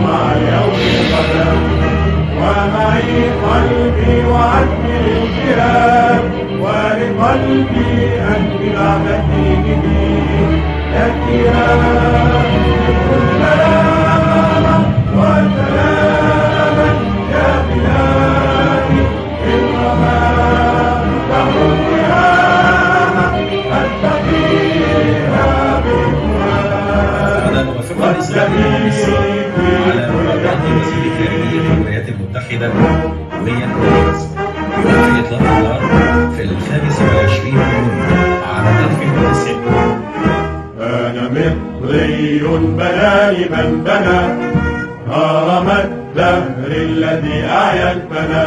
مع اليوم القدم ومعي قلبي وعدني الانقلاب ولقلبي أنت بعد دينه لك يا سلام وسلاما يا بلادي إنما تحرمها أتقيها بالقرآن والسبيل على مبادرة وزير خارجية الولايات المتحدة ويليام بيلز بوقف إطلاق النار في 25 يونيو عام 2009. أنا مصري بناني من بنى هرم الدهر الذي أعيا الفنا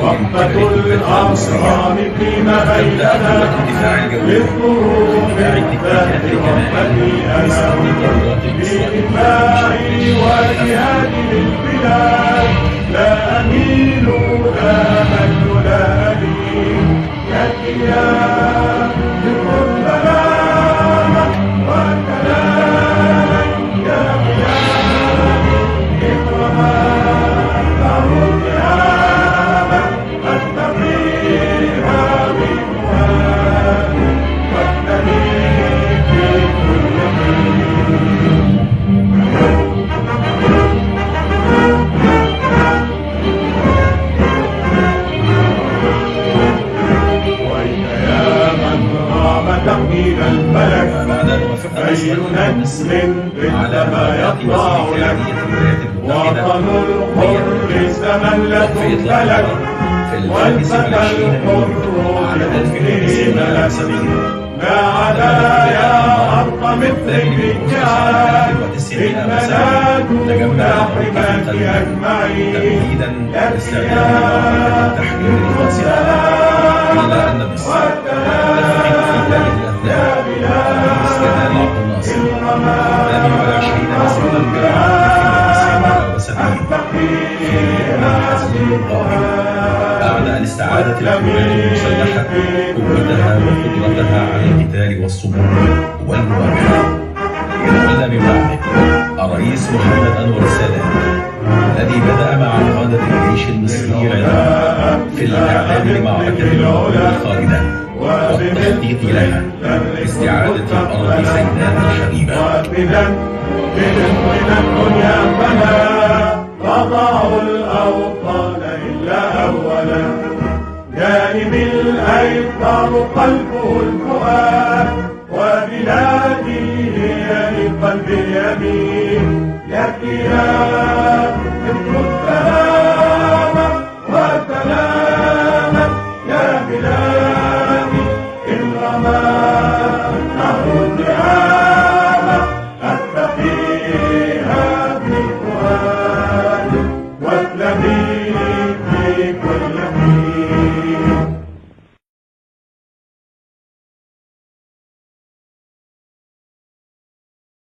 وقفة الأهرام فيما بيننا للظروف الدهر وحدي أنا بإجماعي وجهادي للبلاد لا أميل لا أمل لا ألين يأتي يا تحميل الفلك أي نسل عندما يطلع لك وطن الحر سملة الفلك والفتى الحر بمثله ملك ما عدا يا أرض مثل الرجال المناد لاحقاك أجمعين لك يا بعد أن استعادت القوات المسلحة قوتها وقدرتها على القتال والصمود والمواجهة، يتولى من بعده الرئيس محمد أنور السادات الذي بدأ مع قادة الجيش المصري العراقي في الإعداد لمعركة العبور الخالدة والتخطيط لها باستعادة الأرض سيناء الحبيبة. الدنيا فلا تضع الأوطان إلا أولا جانب الأيسر قلبه الفؤاد وبلادي هي لقلب اليمين لك يا ذكر السلام